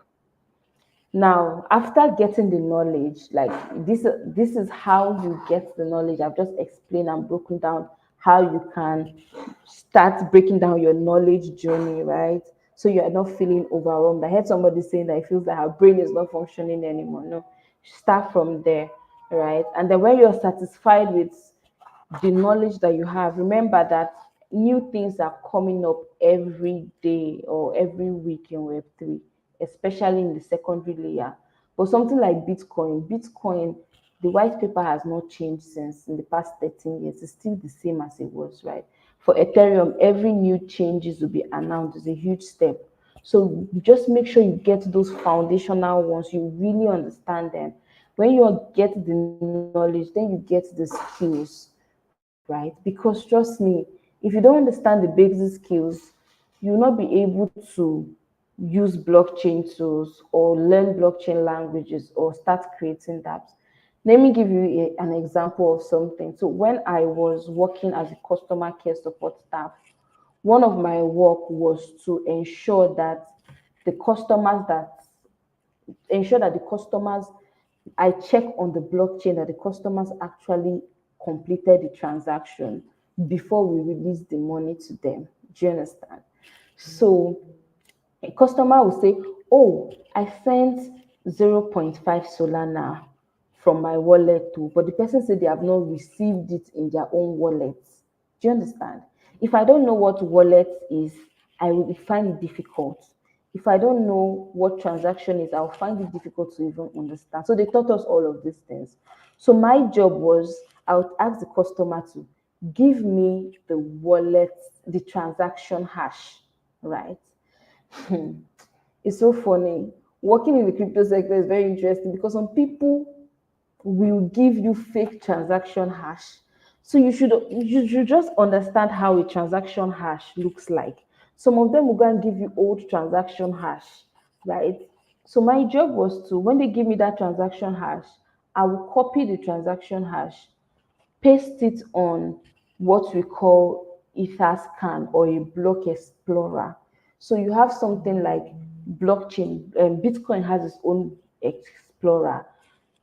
Now, after getting the knowledge, like this is how you get the knowledge. I've just explained and broken down how you can start breaking down your knowledge journey, right? So you are not feeling overwhelmed. I heard somebody saying that it feels like her brain is not functioning anymore. No, start from there, right? And then when you're satisfied with the knowledge that you have, remember that new things are coming up every day or every week in Web3, especially in the secondary layer. But something like Bitcoin, the white paper has not changed since in the past 13 years. It's still the same as it was, right? For Ethereum, every new changes will be announced. It's a huge step. So just make sure you get those foundational ones, you really understand them. When you get the knowledge, then you get the skills, right? Because trust me, if you don't understand the basic skills, you will not be able to use blockchain tools or learn blockchain languages or start creating dApps. Let me give you an example of something. So when I was working as a customer care support staff, one of my work was to the customers that ensure that the customers I check on the blockchain that the customers actually completed the transaction before we release the money to them. Do you understand? So a customer will say, oh, I sent zero point 0.5 Solana from my wallet too, but the person said they have not received it in their own wallet. Do you understand? If I don't know what wallet is, I will find it difficult. If I don't know what transaction is, I'll find it difficult to even understand. So they taught us all of these things. So my job was I would ask the customer to give me the wallet, the transaction hash, right? It's so funny. Working in the crypto sector is very interesting because some people will give you fake transaction hash. So you should just understand how a transaction hash looks like. Some of them will go and give you old transaction hash, right? So my job was to when they give me that transaction hash, I will copy the transaction hash, paste it on what we call Etherscan or a block explorer. So you have something like blockchain, Bitcoin has its own explorer,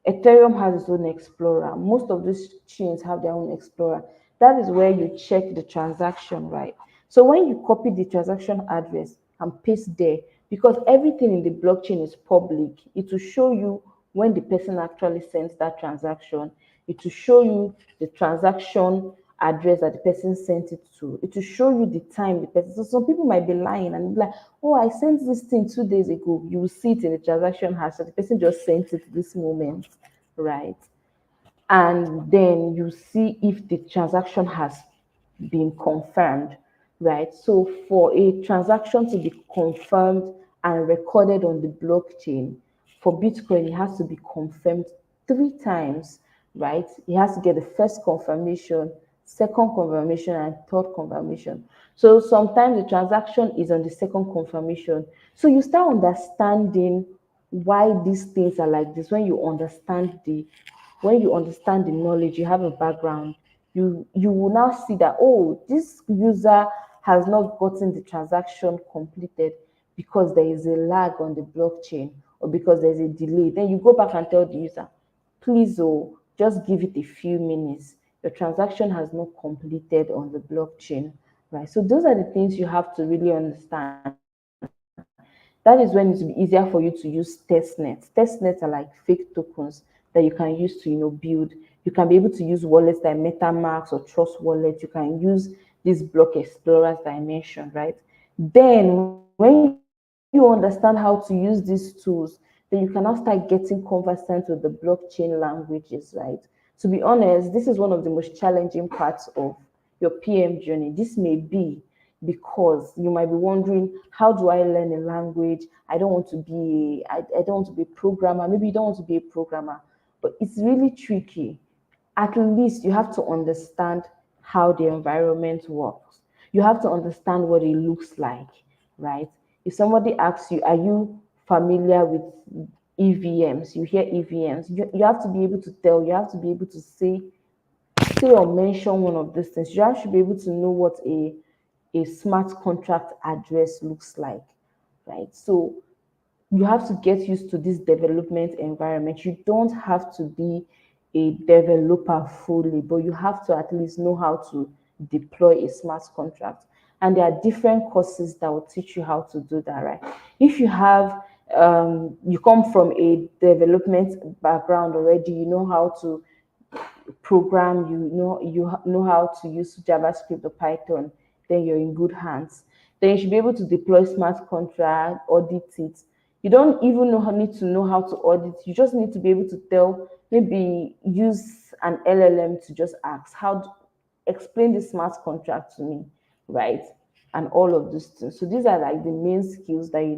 Ethereum has its own explorer. Most of these chains have their own explorer. That is where you check the transaction, right? So when you copy the transaction address and paste there, because everything in the blockchain is public, it will show you when the person actually sent that transaction. It will show you the transaction address that the person sent it to. It will show you the time the person. So some people might be lying and be like, oh, I sent this thing 2 days ago. You will see it in the transaction hash. So the person just sent it this moment, right? And then you see if the transaction has been confirmed, right? So for a transaction to be confirmed and recorded on the blockchain, for Bitcoin, it has to be confirmed 3 times, right? It has to get the first confirmation, second confirmation, and third confirmation. So sometimes the transaction is on the second confirmation. So you start understanding why these things are like this when you understand the knowledge, you have a background, you will now see that, oh, this user has not gotten the transaction completed because there is a lag on the blockchain or because there's a delay. Then you go back and tell the user, please, oh, just give it a few minutes. Your transaction has not completed on the blockchain, right? So those are the things you have to really understand. That is when it will be easier for you to use testnets. Testnets are like fake tokens that you can use to, build. You can be able to use wallets like MetaMask or Trust Wallet. You can use these block explorers that I mentioned, right? Then when you understand how to use these tools, then you can now start getting conversant with the blockchain languages, right? To be honest, this is one of the most challenging parts of your PM journey. This may be because you might be wondering, how do I learn a language? I don't want to be a programmer. Maybe you don't want to be a programmer, but it's really tricky. At least you have to understand how the environment works. You have to understand what it looks like, right? If somebody asks you, are you familiar with EVMs? You hear EVMs, you have to be able to tell, you have to be able to say or mention one of these things. You should be able to know what a smart contract address looks like, right? So you have to get used to this development environment. You don't have to be a developer fully, but you have to at least know how to deploy a smart contract. And there are different courses that will teach you how to do that, right? If you come from a development background already, you know how to program, you know how to use JavaScript or Python, then you're in good hands. Then you should be able to deploy smart contract, audit it. You don't even need to know how to audit. You just need to be able to tell, maybe use an LLM to just ask, explain the smart contract to me, right? And all of these things. So these are like the main skills that you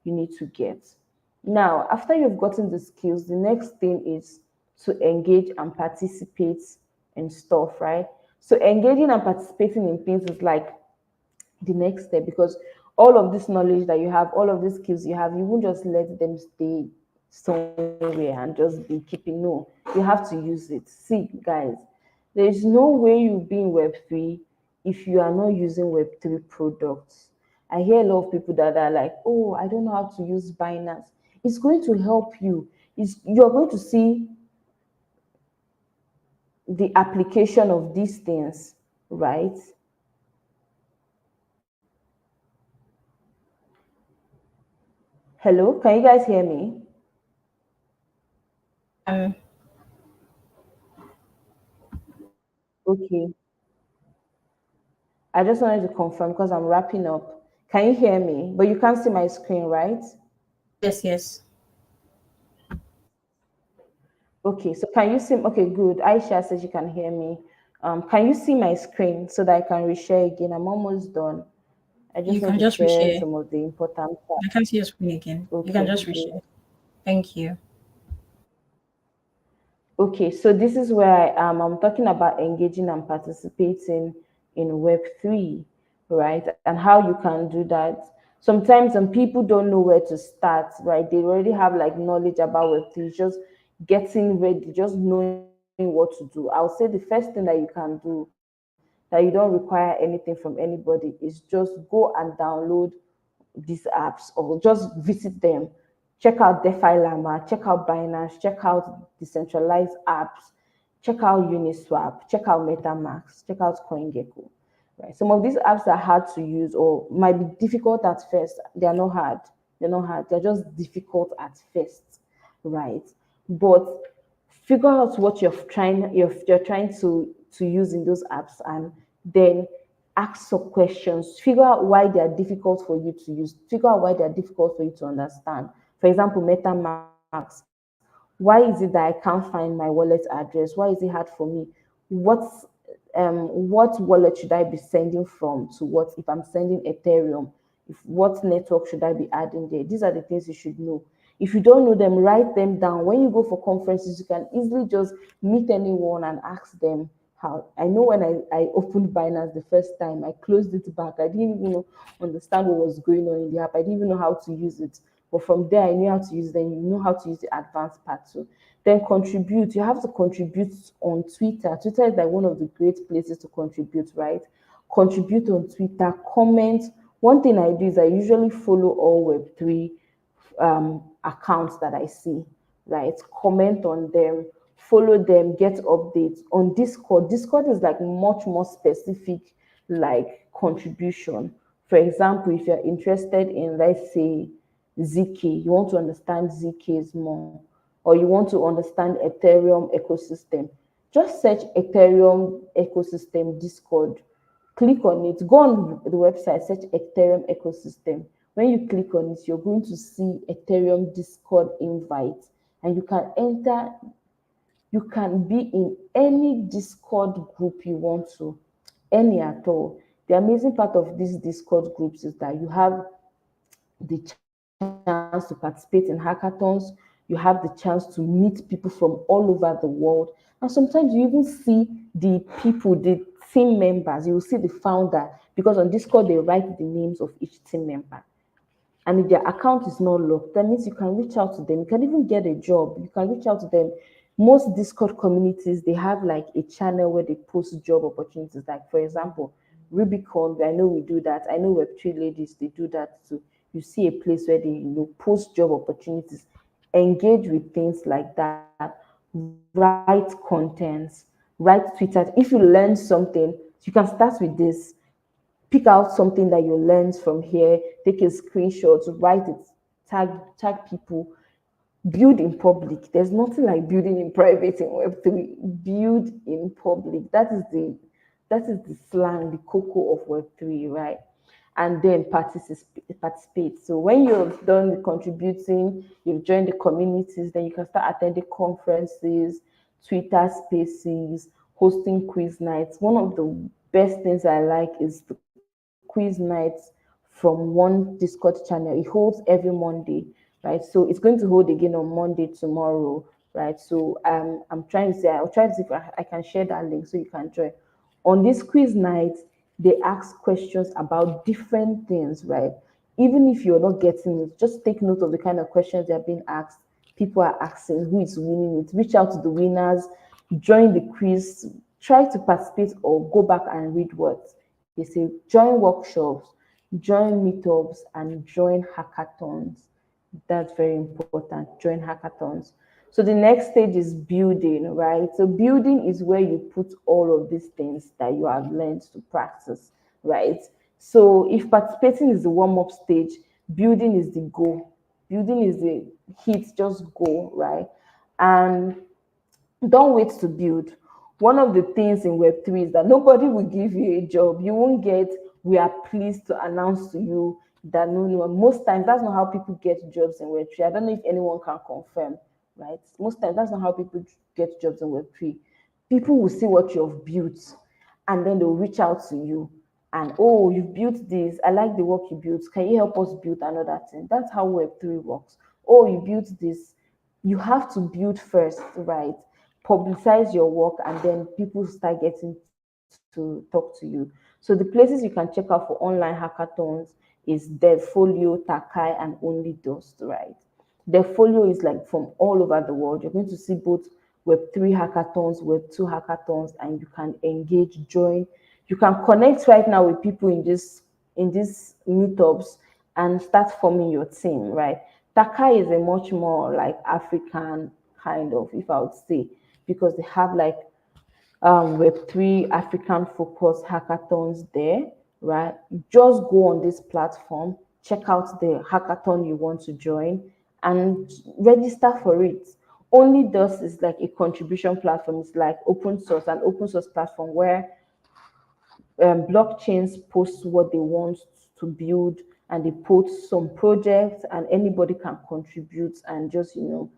need to get. Now, after you've gotten the skills, the next thing is to engage and participate in stuff, right? So engaging and participating in things is like the next step, because all of this knowledge that you have, all of these skills you have, you won't just let them stay somewhere and just be keeping. No, you have to use it. See, guys, there's no way you be in Web3 if you are not using Web3 products. I hear a lot of people that are like, oh, I don't know how to use Binance. It's going to help you. You're going to see the application of these things, right? Hello, can you guys hear me? Um, Okay. I just wanted to confirm because I'm wrapping up. Can you hear me? But you can't see my screen, right? yes, yes. Okay, so can you see? Okay, good. Aisha says you can hear me. Can you see my screen so that I can reshare again? I'm almost done. I just You need can to just share reshare. some of the important I parts. can't see your screen again. You can Okay, just good. reshare. Thank you. Okay, so this is where I am. I'm talking about engaging and participating in Web3, right? And how you can do that. Sometimes some people don't know where to start, right? They already have like knowledge about Web3, just getting ready, just knowing what to do. I'll say the first thing that you can do that you don't require anything from anybody is just go and download these apps or just visit them. Check out DeFi Llama, check out Binance, check out decentralized apps, check out Uniswap, check out MetaMask, check out CoinGecko. Right. Some of these apps are hard to use or might be difficult at first. They are not hard. They're not hard. They're just difficult at first. Right. But figure out what you're trying to use in those apps, and then ask some questions. Figure out why they are difficult for you to use. Figure out why they are difficult for you to understand. For example, MetaMask. Why is it that I can't find my wallet address? Why is it hard for me? What's what wallet should I be sending from to what? If I'm sending Ethereum, if what network should I be adding there? These are the things you should know. If you don't know them, write them down. When you go for conferences, you can easily just meet anyone and ask them how. I know when I opened Binance the first time, I closed it back. I didn't even understand what was going on in the app. I didn't even know how to use it. But from there, I knew how to use them. You know how to use the advanced part too. Then contribute. You have to contribute on Twitter. Twitter is like one of the great places to contribute, right? Contribute on Twitter, comment. One thing I do is I usually follow all Web3 accounts that I see, right? Comment on them, follow them, get updates on Discord. Discord is like much more specific, like contribution. For example, if you're interested in, let's say, ZK, you want to understand ZKs more, or you want to understand Ethereum ecosystem, just search Ethereum ecosystem Discord, click on it, go on the website, search Ethereum ecosystem. When you click on it, you're going to see Ethereum Discord invite, and you can enter, you can be in any Discord group you want to, any at all. The amazing part of these Discord groups is that you have the chance to participate in hackathons, you have the chance to meet people from all over the world, and sometimes you even see the people, the team members, you will see the founder, because on Discord they write the names of each team member. And if their account is not locked, that means you can reach out to them. You can even get a job. You can reach out to them. Most Discord communities, they have like a channel where they post job opportunities. Like, for example, Rubicon, I know we do that. I know Web3 ladies, they do that too. You see a place where they post job opportunities, engage with things like that, write contents, write Twitter. If you learn something, you can start with this, pick out something that you learned from here, take a screenshot, write it, tag people, build in public. There's nothing like building in private in Web3. Build in public. That is the slang, the cocoa of Web3, right? And then participate. So when you've done the contributing, you've joined the communities, then you can start attending conferences, Twitter spaces, hosting quiz nights. One of the best things I like is the quiz nights from one Discord channel. It holds every Monday, right? So it's going to hold again on Monday tomorrow, right? So I'm trying to say, I'll try to see if I can share that link so you can join. On this quiz night, They ask questions about different things, right? Even if you're not getting it, just take note of the kind of questions they're being asked. People are asking who is winning it. Reach out to the winners, join the quiz, try to participate or go back and read what they say. Join workshops, join meetups, and join hackathons. That's very important. Join hackathons. So the next stage is building, right? So building is where you put all of these things that you have learned to practice, right? So if participating is the warm-up stage, building is the goal. Building is the hit, just go, right? And don't wait to build. One of the things in Web3 is that nobody will give you a job. You won't get, we are pleased to announce to you that no, no. Most times, that's not how people get jobs in Web3. I don't know if anyone can confirm, right? Most times, that's not how people get jobs in Web3. People will see what you've built and then they'll reach out to you and, oh, you've built this. I like the work you built. Can you help us build another thing? That's how Web3 works. Oh, you built this. You have to build first, right? Publicize your work, and then people start getting to talk to you. So the places you can check out for online hackathons is Devfolio, Takai, and Only Dust, right? Devfolio is like from all over the world. You're going to see both Web3 hackathons, Web2 hackathons, and you can engage, join. You can connect right now with people in these meetups and start forming your team, right? Takai is a much more like African kind of, if I would say, because they have like Web3 African focused hackathons there, right? Just go on this platform, check out the hackathon you want to join, and register for it. Only Dust is like a contribution platform. It's like open source, an open source platform where blockchains post what they want to build and they post some projects and anybody can contribute and just you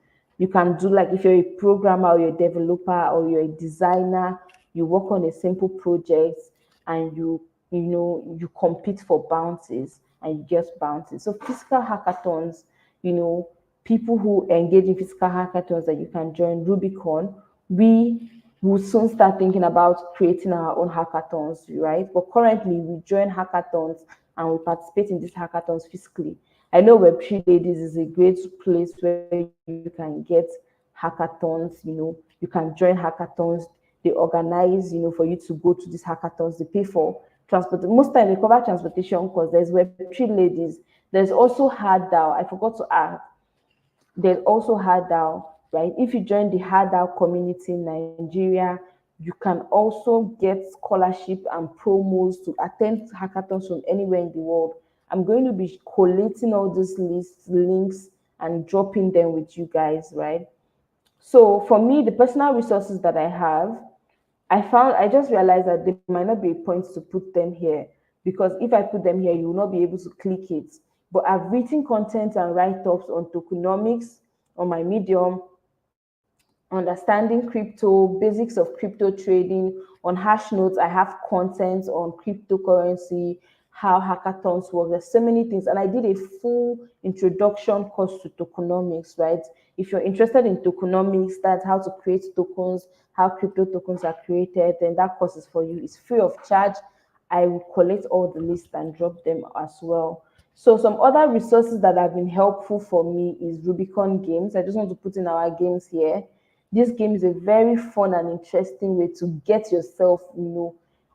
can do like if you're a programmer or you're a developer or you're a designer, you work on a simple project and you compete for bounties and you get bounties. So physical hackathons, you know people who engage in physical hackathons that you can join Rubicon. We will soon start thinking about creating our own hackathons, right? But currently, we join hackathons and we participate in these hackathons physically. I know Web3 Ladies is a great place where you can get hackathons. You can join hackathons. They organize, for you to go to these hackathons. They pay for transport. Most time they cover transportation because there's Web3 Ladies. There's also HardDAO. I forgot to add there's also HardDAO, right? If you join the HardDAO community in Nigeria, you can also get scholarship and promos to attend hackathons from anywhere in the world. I'm going to be collating all these lists, links, and dropping them with you guys, right? So for me, the personal resources that I have, I just realized that there might not be a point to put them here because if I put them here, you will not be able to click it. But I've written content and write-ups on tokenomics on my Medium, understanding crypto, basics of crypto trading. On Hash Notes, I have content on cryptocurrency, how hackathons work. There's so many things. And I did a full introduction course to tokenomics, right? If you're interested in tokenomics, that's how to create tokens, how crypto tokens are created, then that course is for you. It's free of charge. I will collect all the lists and drop them as well. So some other resources that have been helpful for me is Rubicon Games. I just want to put in our games here. This game is a very fun and interesting way to get yourself,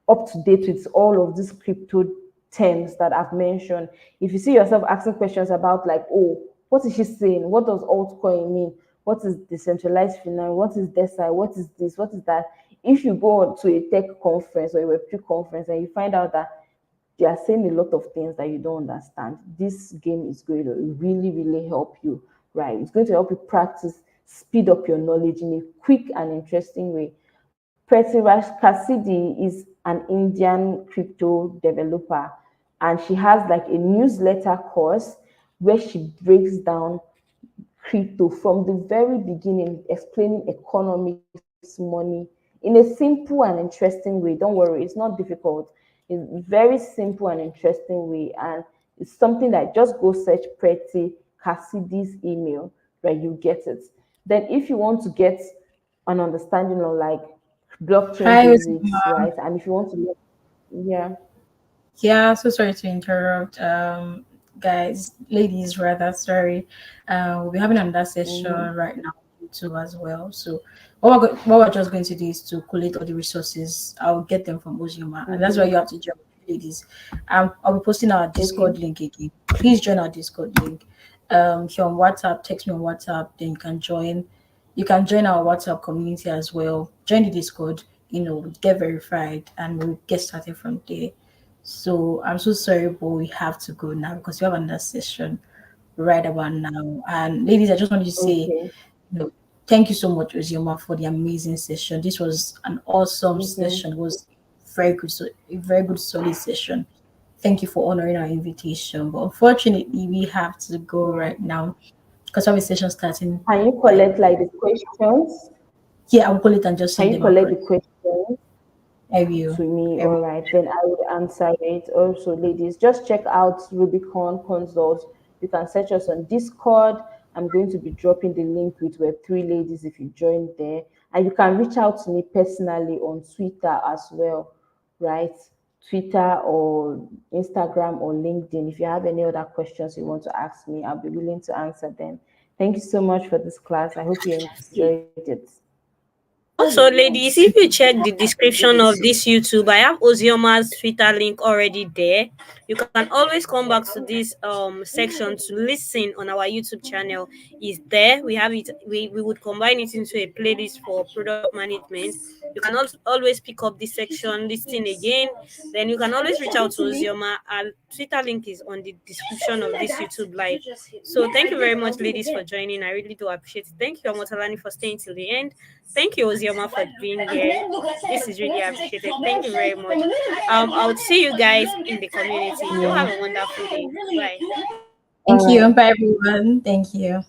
up to date with all of these crypto terms that I've mentioned. If you see yourself asking questions about like, oh, what is she saying? What does altcoin mean? What is decentralized finance? What is DeSci? What is this? What is that? If you go to a tech conference or a Web3 conference and you find out that they are saying a lot of things that you don't understand, this game is going to really, really help you, right? It's going to help you practice, speed up your knowledge in a quick and interesting way. Prithviraj Cassidy is an Indian crypto developer, and she has like a newsletter course where she breaks down crypto from the very beginning, explaining economics, money in a simple and interesting way. Don't worry, it's not difficult. It's very simple and interesting way, and it's something that just go search Pretty Cassidy's email, right? You get it. Then, if you want to get an understanding on like blockchain Hi, basics, Uzma. right? And if you want to, yeah. Yeah, so sorry to interrupt. Guys, ladies, rather, sorry. We'll be having another session Mm-hmm. right now too as well. So what we're just going to do is to collate all the resources. I'll get them from Ozioma, and that's why Mm-hmm. you have to join, ladies. I'll be posting our Okay. Discord link again. Please join our Discord link. If you're on WhatsApp, text me on WhatsApp, then you can join. You can join our WhatsApp community as well. Join the Discord, get verified, and we'll get started from there. So I'm so sorry, but we have to go now because we have another session right about now. And ladies, I just wanted to say, Okay. thank you so much, Ozioma, for the amazing session. This was an awesome Mm-hmm. session. It was very good, so a very good solid session. Thank you for honoring our invitation. But unfortunately, we have to go Yeah. right now because we have a session starting Can you like collect like the questions? yeah, I'll call it and just Can send you them collect across. the questions I will. to me? I will. All right, then I would answer it. Also, ladies, just check out Rubicon Consult. You can search us on Discord. I'm going to be dropping the link with Web3 ladies if you join there. And you can reach out to me personally on Twitter as well, right? Twitter or Instagram or LinkedIn. If you have any other questions you want to ask me, I'll be willing to answer them. Thank you so much for this class. I hope you enjoyed it. Also, ladies, if you check the description of this YouTube, I have Ozioma's Twitter link already there. You can always come back to this section to listen on our YouTube channel. Is there? We have it. We would combine it into a playlist for product management. You can also always pick up this section, listen again. Then you can always reach out to Ozioma. Our Twitter link is on the description of this YouTube live. So thank you very much, ladies, for joining. I really do appreciate it. Thank you, Amotalani, for staying till the end. Thank you, Ozioma, for being here. This is really appreciated. Thank you very much. I'll see you guys in the community. Do Yeah. have a wonderful day. Bye. Thank All you. right. Bye, everyone. Thank you.